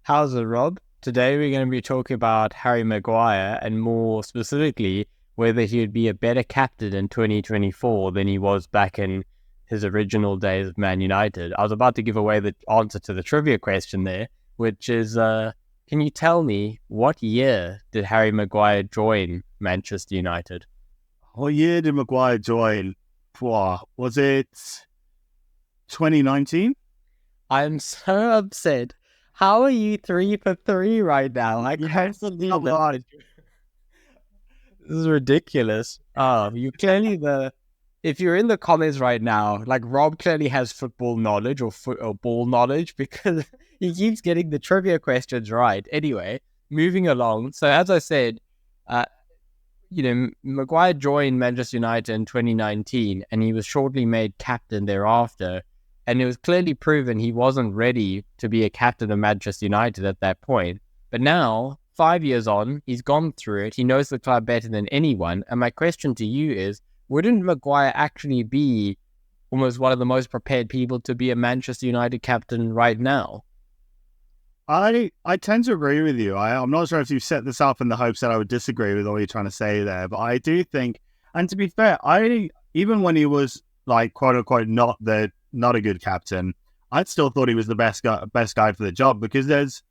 How's it, Rob? Today we're going to be talking about Harry Maguire and more specifically whether he would be a better captain in 2024 than he was back in his original days of Man United. I was about to give away the answer to the trivia question there, which is, can you tell me what year did Harry Maguire join Manchester United? What year did Maguire join? Was it 2019? I'm so upset. How are you 3 for 3 right now? I Yeah, can't believe that. God. This is ridiculous. You clearly if you're in the comments right now, like Rob clearly has football knowledge or ball knowledge because he keeps getting the trivia questions right. Anyway, moving along. So as I said, uh, Maguire joined Manchester United in 2019 and he was shortly made captain thereafter. And it was clearly proven he wasn't ready to be a captain of Manchester United at that point. But now, 5 years on, he's gone through it. He knows the club better than anyone. And my question to you is, wouldn't Maguire actually be almost one of the most prepared people to be a Manchester United captain right now? I tend to agree with you. I'm not sure if you set this up in the hopes that I would disagree with all you're trying to say there, but I do think, and to be fair, even when he was like quote unquote not a good captain, I still thought he was the best guy for the job because there's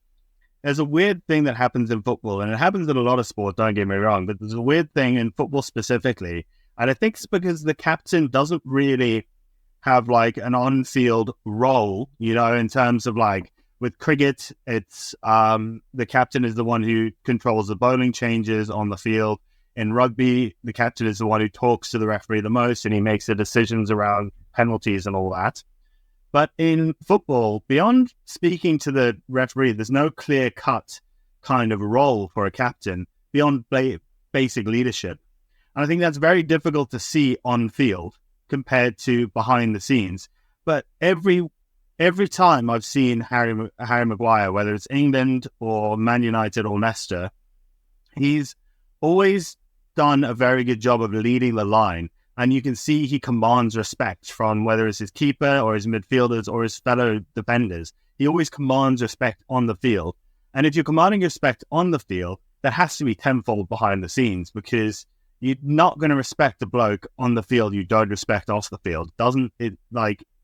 a weird thing that happens in football, and it happens in a lot of sports, don't get me wrong, but there's a weird thing in football specifically, and I think it's because the captain doesn't really have like an on-field role, in terms of like with cricket, it's the captain is the one who controls the bowling changes on the field. In rugby, the captain is the one who talks to the referee the most and he makes the decisions around penalties and all that. But in football, beyond speaking to the referee, there's no clear-cut kind of role for a captain beyond basic leadership. And I think that's very difficult to see on field compared to behind the scenes. But every time I've seen Harry Maguire, whether it's England or Man United or Leicester, he's always done a very good job of leading the line. And you can see he commands respect from whether it's his keeper or his midfielders or his fellow defenders. He always commands respect on the field. And if you're commanding respect on the field, that has to be tenfold behind the scenes because you're not going to respect a bloke on the field you don't respect off the field.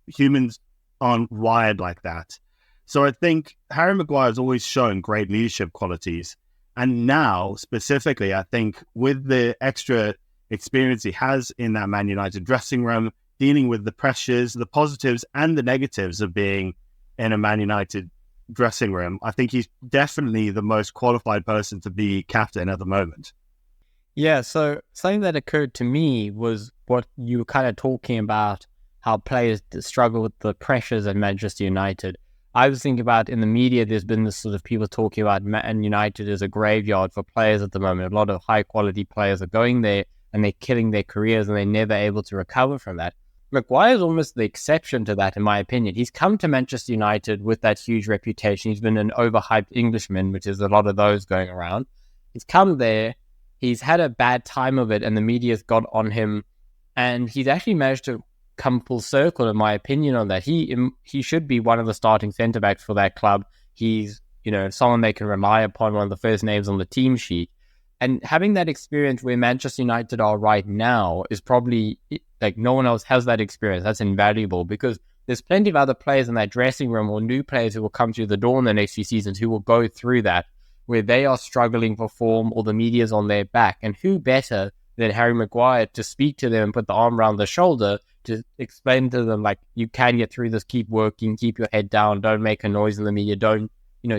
Humans aren't wired like that. So I think Harry Maguire has always shown great leadership qualities. And now, specifically, I think with the extra experience he has in that Man United dressing room, dealing with the pressures, the positives and the negatives of being in a Man United dressing room, I think he's definitely the most qualified person to be captain at the moment. Yeah, so something that occurred to me was what you were kind of talking about, how players struggle with the pressures at Manchester United. I was thinking about in the media, there's been this sort of people talking about Man United as a graveyard for players at the moment. A lot of high quality players are going there and they're killing their careers and they're never able to recover from that. Maguire is almost the exception to that, in my opinion. He's come to Manchester United with that huge reputation. He's been an overhyped Englishman, which is a lot of those going around. He's come there, he's had a bad time of it and the media's got on him, and he's actually managed to come full circle, in my opinion, on that. He should be one of the starting centre-backs for that club. He's, someone they can rely upon, one of the first names on the team sheet. And having that experience where Manchester United are right now is probably, like, no one else has that experience. That's invaluable because there's plenty of other players in that dressing room or new players who will come through the door in the next few seasons who will go through that, where they are struggling for form or the media's on their back. And who better than Harry Maguire to speak to them and put the arm around the shoulder to explain to them, like, you can get through this, keep working, keep your head down, don't make a noise in the media, don't,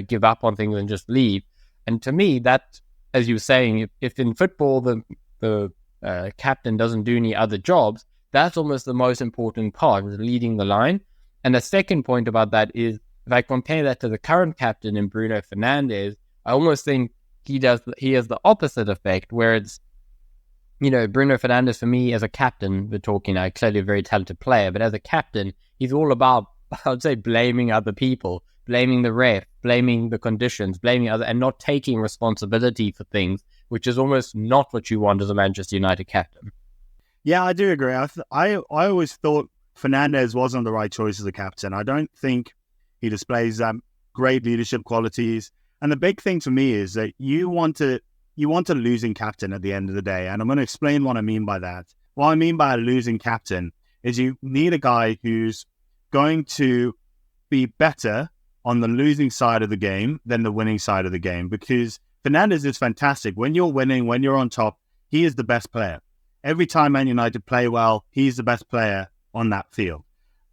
give up on things and just leave. And to me, that, as you were saying, if in football the captain doesn't do any other jobs, that's almost the most important part, is leading the line. And the second point about that is, if I compare that to the current captain in Bruno Fernandes, I almost think he has the opposite effect, where it's, Bruno Fernandes, for me, as a captain, we're talking now, clearly a very talented player, but as a captain, he's all about, I would say, blaming other people, blaming the ref, blaming the conditions, blaming other, and not taking responsibility for things, which is almost not what you want as a Manchester United captain. Yeah, I do agree. I always thought Fernandes wasn't the right choice as a captain. I don't think he displays that great leadership qualities. And the big thing for me is that you want a losing captain at the end of the day. And I'm going to explain what I mean by that. What I mean by a losing captain is you need a guy who's going to be better on the losing side of the game than the winning side of the game, because Fernandes is fantastic. When you're winning, when you're on top, he is the best player. Every time Man United play well, he's the best player on that field.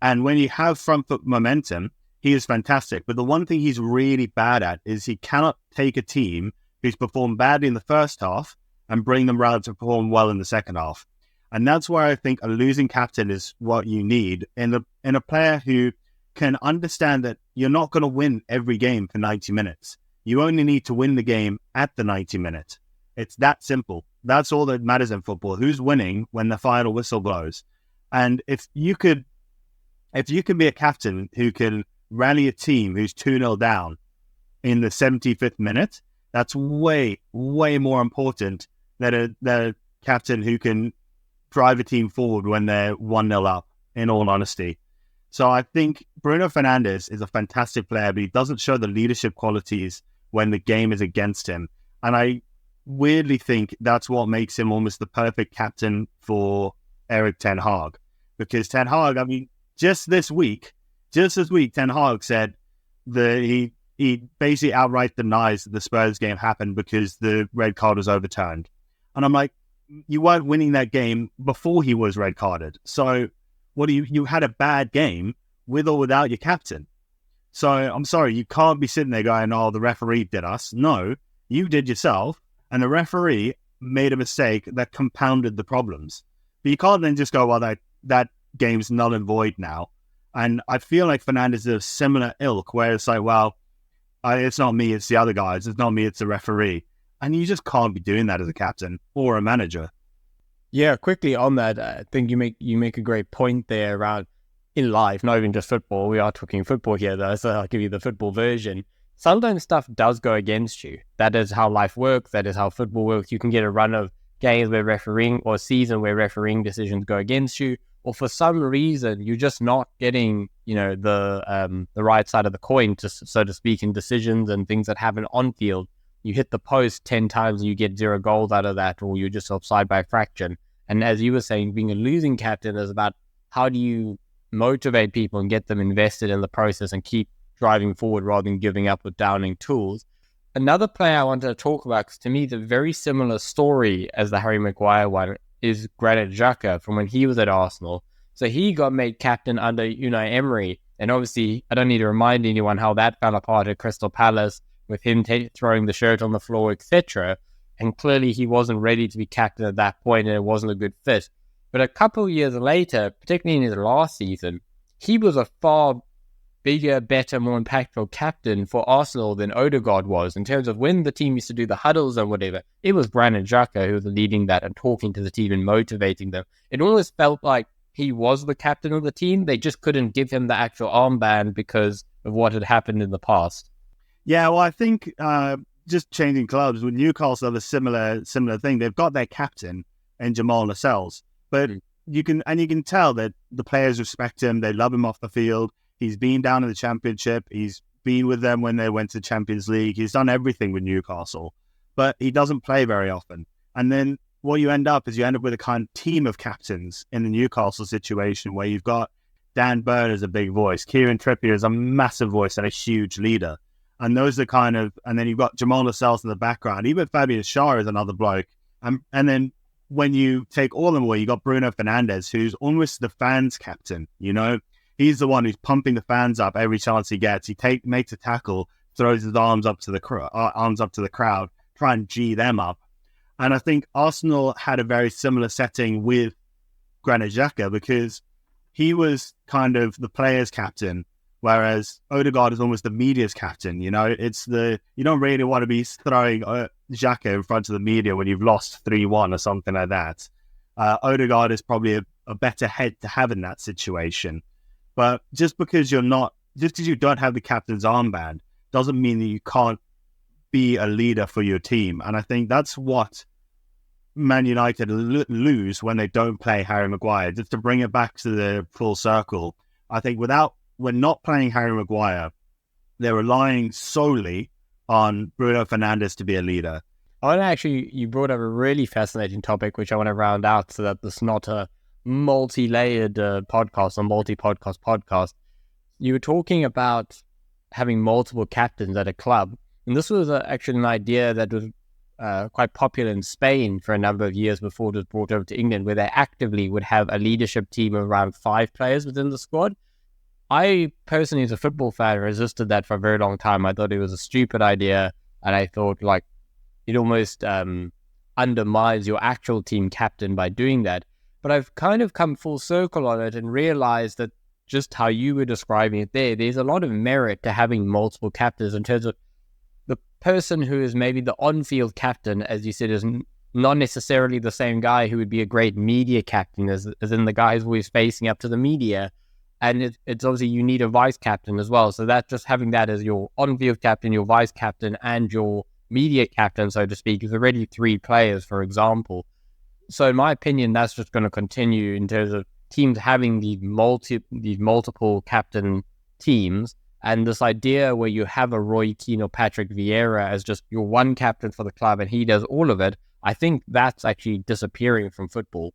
And when you have front foot momentum, he is fantastic. But the one thing he's really bad at is he cannot take a team who's performed badly in the first half and bring them around to perform well in the second half. And that's where I think a losing captain is what you need in a player who can understand that you're not going to win every game for 90 minutes. You only need to win the game at the 90 minutes. It's that simple. That's all that matters in football. Who's winning when the final whistle blows? And if you can be a captain who can rally a team who's 2-0 down in the 75th minute, that's way, way more important than a captain who can drive a team forward when they're 1-0 up, in all honesty. So I think Bruno Fernandes is a fantastic player, but he doesn't show the leadership qualities when the game is against him. And I weirdly think that's what makes him almost the perfect captain for Erik Ten Hag. Because Ten Hag, I mean, just this week, Ten Hag said that he basically outright denies that the Spurs game happened because the red card was overturned. And I'm like, you weren't winning that game before he was red carded. So you had a bad game with or without your captain. So I'm sorry, you can't be sitting there going, oh, the referee did us. No, you did yourself. And the referee made a mistake that compounded the problems. But you can't then just go, well, that game's null and void now. And I feel like Fernandes is a similar ilk where it's like, well, it's not me, it's the other guys. It's not me, it's the referee. And you just can't be doing that as a captain or a manager. Yeah, quickly on that, I think you make a great point there around in life, not even just football. We are talking football here, though, so I'll give you the football version. Sometimes stuff does go against you. That is how life works. That is how football works. You can get a run of games where refereeing, or a season where refereeing decisions go against you, or for some reason you're just not getting, the right side of the coin, so to speak, in decisions and things that happen on field. You hit the post 10 times and you get 0 goals out of that, or you're just offside by a fraction. And as you were saying, being a losing captain is about how do you motivate people and get them invested in the process and keep driving forward rather than giving up with downing tools. Another player I wanted to talk about, because to me the very similar story as the Harry Maguire one, is Granit Xhaka from when he was at Arsenal. So he got made captain under Unai Emery, and obviously I don't need to remind anyone how that fell apart at Crystal Palace with him throwing the shirt on the floor, etc. And clearly he wasn't ready to be captain at that point, and it wasn't a good fit. But a couple of years later, particularly in his last season, he was a far bigger, better, more impactful captain for Arsenal than Odegaard was, in terms of when the team used to do the huddles and whatever. It was Granit Xhaka who was leading that and talking to the team and motivating them. It almost felt like he was the captain of the team. They just couldn't give him the actual armband because of what had happened in the past. Yeah, well, I think just changing clubs, with Newcastle have a similar thing. They've got their captain in Jamal Lascelles, but you can tell that the players respect him. They love him off the field. He's been down in the Championship. He's been with them when they went to Champions League. He's done everything with Newcastle, but he doesn't play very often. And then what you end up with a kind of team of captains in the Newcastle situation, where you've got Dan Burn as a big voice, Kieran Trippier is a massive voice and a huge leader. And those are and then you've got Jamal Lascelles in the background. Even Fabian Schär is another bloke. And then when you take all of them away, you got Bruno Fernandes, who's almost the fans' captain. He's the one who's pumping the fans up every chance he gets. He makes a tackle, throws his arms up to the crowd, try and G them up. And I think Arsenal had a very similar setting with Granit Xhaka, because he was kind of the players' captain, whereas Odegaard is almost the media's captain. You don't really want to be throwing Xhaka in front of the media when you've lost 3-1 or something like that. Odegaard is probably a better head to have in that situation. But just because you don't have the captain's armband doesn't mean that you can't be a leader for your team. And I think that's what Man United lose when they don't play Harry Maguire. Just to bring it back to the full circle, I think we're not playing Harry Maguire, they're relying solely on Bruno Fernandes to be a leader. I want to actually, you brought up a really fascinating topic, which I want to round out so that this is not a multi-layered podcast or multi-podcast. You were talking about having multiple captains at a club. And this was actually an idea that was quite popular in Spain for a number of years before it was brought over to England, where they actively would have a leadership team of around 5 players within the squad. I personally, as a football fan, resisted that for a very long time. I thought it was a stupid idea, and I thought like it almost undermines your actual team captain by doing that. But I've kind of come full circle on it and realized that just how you were describing it there's a lot of merit to having multiple captains in terms of the person who is maybe the on-field captain, as you said, is not necessarily the same guy who would be a great media captain, as in the guy who's always facing up to the media. And it's obviously you need a vice captain as well. So that just having that as your on-field captain, your vice captain, and your media captain, so to speak, is already 3 players, for example. So in my opinion, that's just going to continue in terms of teams having these multiple captain teams. And this idea where you have a Roy Keane or Patrick Vieira as just your one captain for the club and he does all of it, I think that's actually disappearing from football.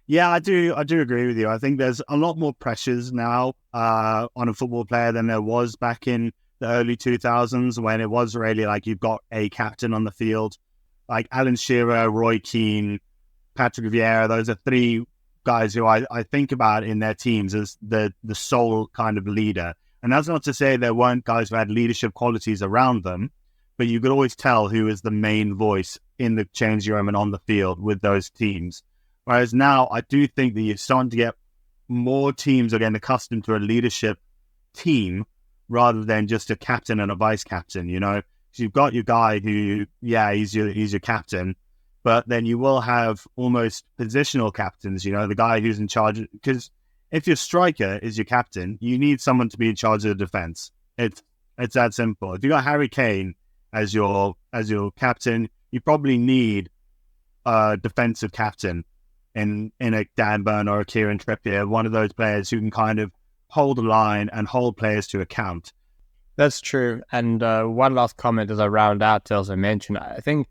Yeah, I do agree with you. I think there's a lot more pressures now on a football player than there was back in the early 2000s, when it was really like you've got a captain on the field. Like Alan Shearer, Roy Keane, Patrick Vieira, those are 3 guys who I think about in their teams as the sole kind of leader. And that's not to say there weren't guys who had leadership qualities around them, but you could always tell who is the main voice in the change room and on the field with those teams. Whereas now I do think that you're starting to get more teams are getting accustomed to a leadership team rather than just a captain and a vice captain, you know? So you've got your guy who, he's your captain, but then you will have almost positional captains, you know, the guy who's in charge. Because if your striker is your captain, you need someone to be in charge of the defense. It's that simple. If you got Harry Kane as your captain, you probably need a defensive captain in a Dan Burn or a Kieran Trippier, one of those players who can kind of hold the line and hold players to account. That's true. And one last comment as I round out to also mention, I think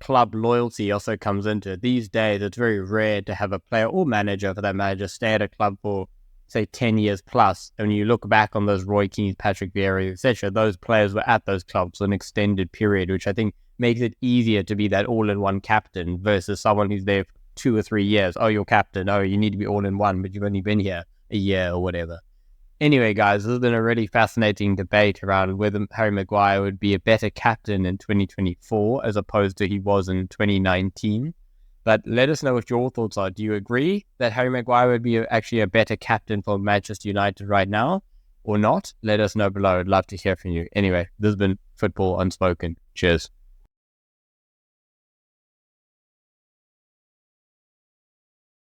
club loyalty also comes into it. These days, it's very rare to have a player or manager, for that matter, stay at a club for, say, 10 years plus. And when you look back on those Roy Keane, Patrick Vieira, etc., those players were at those clubs for an extended period, which I think makes it easier to be that all-in-one captain versus someone who's there for 2 or 3 years. Oh, you're captain. Oh, you need to be all-in-one, but you've only been here a year or whatever. Anyway, guys, this has been a really fascinating debate around whether Harry Maguire would be a better captain in 2024 as opposed to he was in 2019. But let us know what your thoughts are. Do you agree that Harry Maguire would be actually a better captain for Manchester United right now or not? Let us know below. I'd love to hear from you. Anyway, this has been Football Unspoken. Cheers.